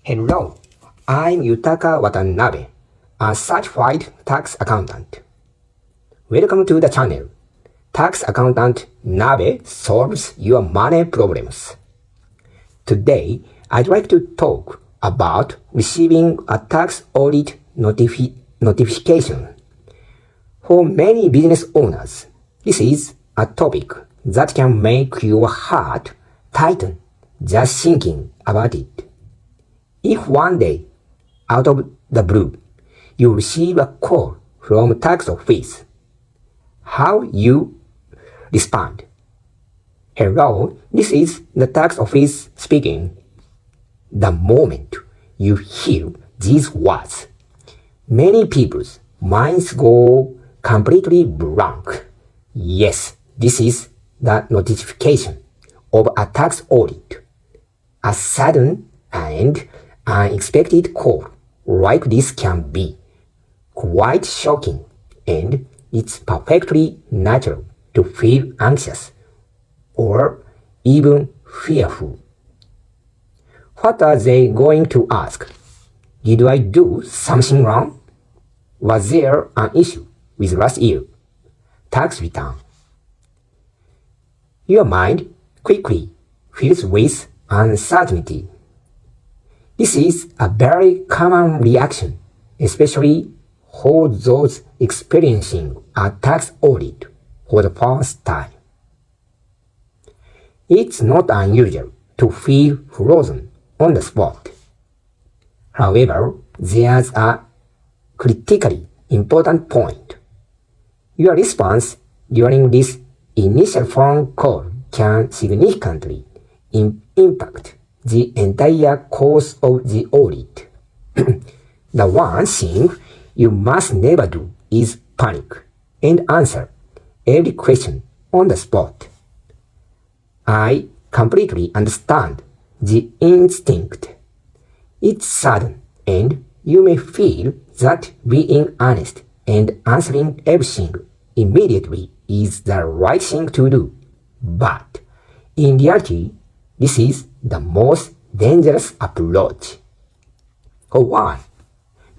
Hello, I'm Yutaka Watanabe, a certified tax accountant. Welcome to the channel. Tax Accountant Nabe solves your money problems. Today, I'd like to talk about receiving a tax audit notification. For many business owners, this is a topic that can make your heart tighten just thinking about it. If one day, out of the blue, you receive a call from tax office, how you respond? Hello, this is the tax office speaking. The moment you hear these words, many people's minds go completely blank. Yes, this is the notification of a tax audit. A sudden and unexpected call like this can be quite shocking, and it's perfectly natural to feel anxious or even fearful. What are they going to ask? Did I do something wrong? Was there an issue with last year's tax return? Your mind quickly fills with uncertainty. This is a very common reaction, especially for those experiencing a tax audit for the first time. It's not unusual to feel frozen on the spot. However, there's a critically important point. Your response during this initial phone call can significantly impact the entire course of the audit. The one thing you must never do is panic and answer every question on the spot. I completely understand the instinct. It's sudden, and you may feel that being honest and answering everything immediately is the right thing to do. But in reality, this is the most dangerous approach. Why?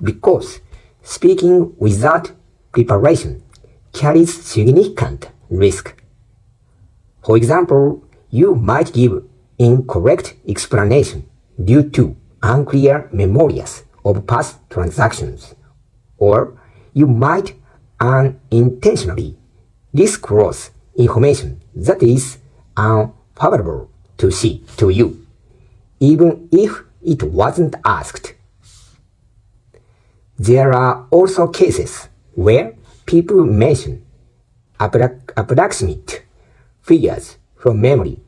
Because speaking without preparation carries significant risk. For example, you might give incorrect explanation due to unclear memories of past transactions, or you might unintentionally disclose information that is unfavorable to you, even if it wasn't asked. There are also cases where people mention approximate figures from memory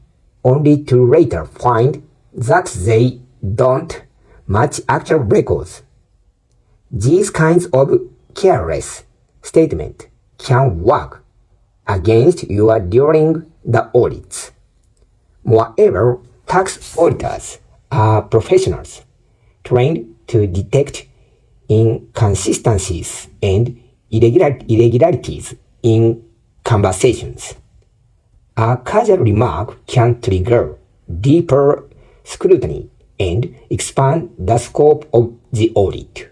only to later find that they don't match actual records. These kinds of careless statements can work against you during the audits. Moreover, tax auditors are professionals trained to detect inconsistencies and irregularities in conversations. A casual remark can trigger deeper scrutiny and expand the scope of the audit.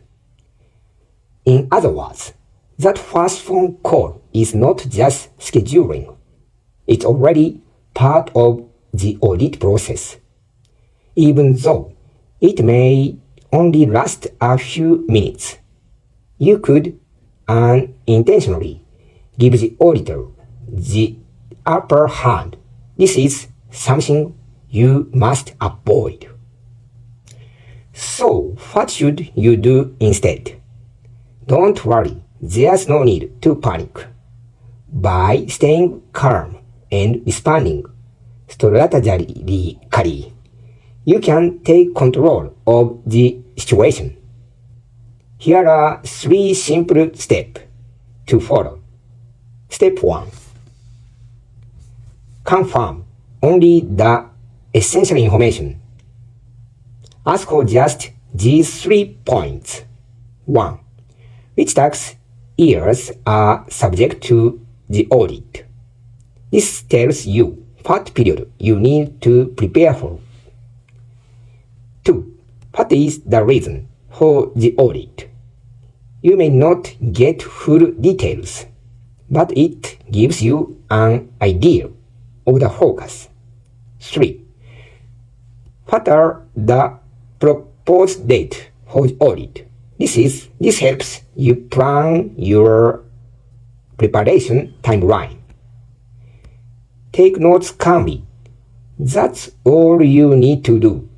In other words, that first phone call is not just scheduling. It's already part of the audit process. Even though it may only last a few minutes, you could unintentionally give the auditor the upper hand. This is something you must avoid. So, what should you do instead? Don't worry, there's no need to panic. By staying calm and responding strategically, you can take control of the situation. Here are 3 simple steps to follow. Step 1. Confirm only the essential information. Ask for just these 3 points. 1. Which tax years are subject to the audit? This tells you what period you need to prepare for. 2. What is the reason for the audit? You may not get full details, but it gives you an idea of the focus. 3. What are the proposed date for the audit? This helps you plan your preparation timeline. Take notes calmly. That's all you need to do.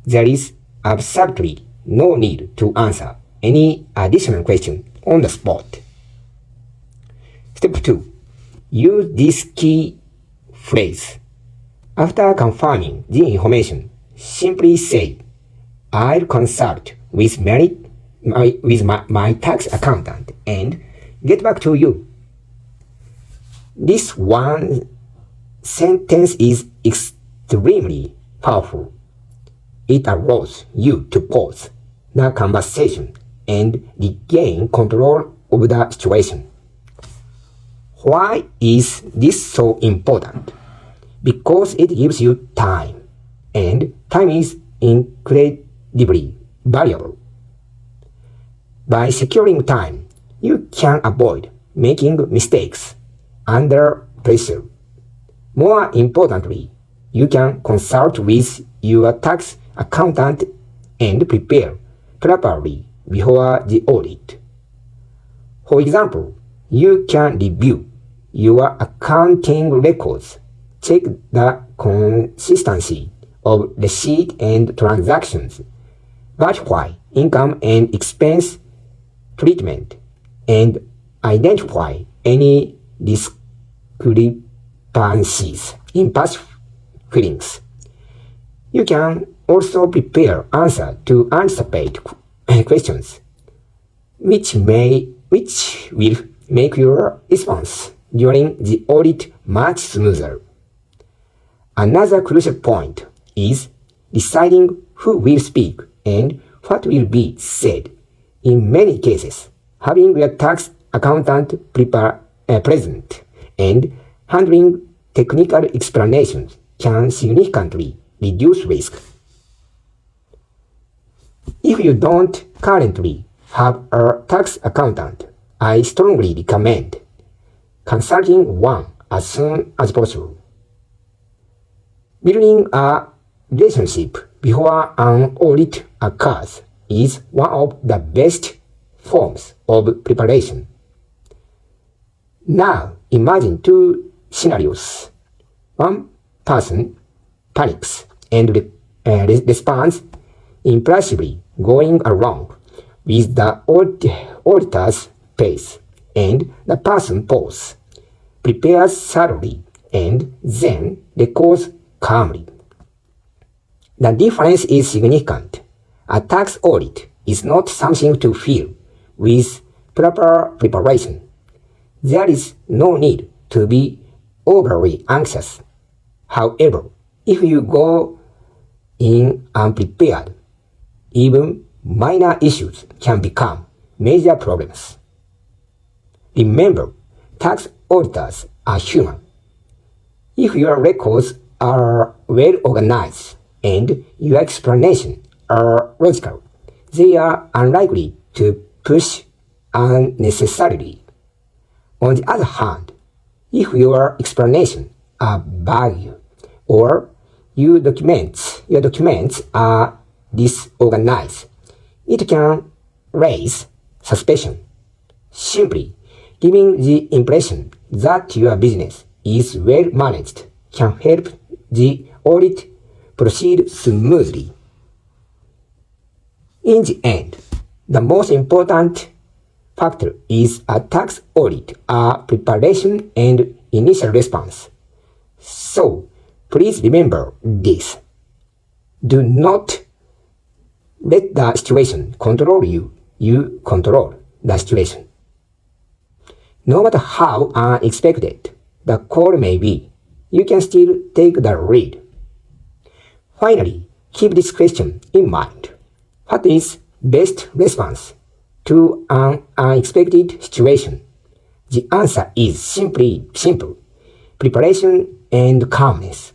There is absolutely no need to answer any additional question on the spot. Step 2. Use this key phrase. After confirming the information, simply say, I'll consult with my tax accountant and get back to you. This one sentence is extremely powerful. It allows you to pause the conversation and regain control of the situation. Why is this so important? Because it gives you time, and time is incredibly valuable. By securing time, you can avoid making mistakes under pressure. More importantly, you can consult with your tax accountant and prepare properly before the audit. For example, you can review your accounting records, check the consistency of receipt and transactions, verify income and expense treatment, and identify any discrepancies in past filings. You can also prepare answers to anticipate questions, which will make your response during the audit much smoother. Another crucial point is deciding who will speak and what will be said. In many cases, having your tax accountant present and handling technical explanations can significantly reduce risk. If you don't currently have a tax accountant, I strongly recommend consulting one as soon as possible. Building a relationship before an audit occurs is one of the best forms of preparation. Now imagine two scenarios. One person panics and responds impulsively, going along with the auditor's pace, and the person pauses, prepares thoroughly, and then records calmly. The difference is significant. A tax audit is not something to fear with proper preparation. There is no need to be overly anxious. However, if you go in unprepared, even minor issues can become major problems. Remember, tax auditors are human. If your records are well organized and your explanations are logical, they are unlikely to push unnecessarily. On the other hand, if your explanations are vague or your documents are disorganized, it can raise suspicion. Simply giving the impression that your business is well managed can help the audit proceed smoothly. In the end, the most important factor is a tax audit, preparation and initial response. So, please remember this. Do not let the situation control you. You control the situation. No matter how unexpected the call may be, you can still take the lead. Finally, keep this question in mind. What is best response to an unexpected situation? The answer is simple. Preparation and calmness.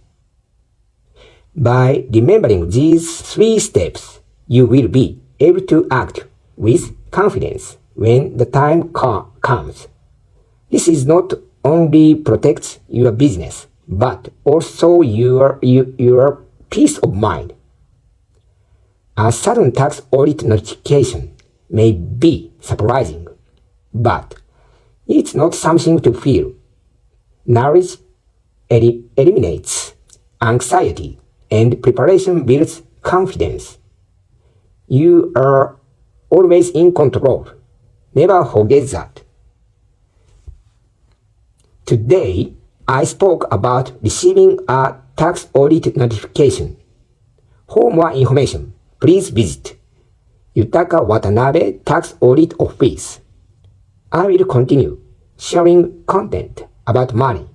By remembering these 3 steps, you will be able to act with confidence when the time comes. This is not only protects your business, but also your peace of mind. A sudden tax audit notification may be surprising, but it's not something to fear. Knowledge eliminates anxiety and preparation builds confidence. You are always in control. Never forget that. Today, I spoke about receiving a tax audit notification. For more information, please visit Yutaka Watanabe Tax Audit Office. I will continue sharing content about money.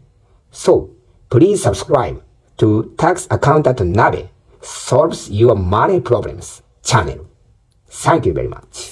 So, please subscribe to Tax Accountant Nabe Solves Your Money Problems channel. Thank you very much.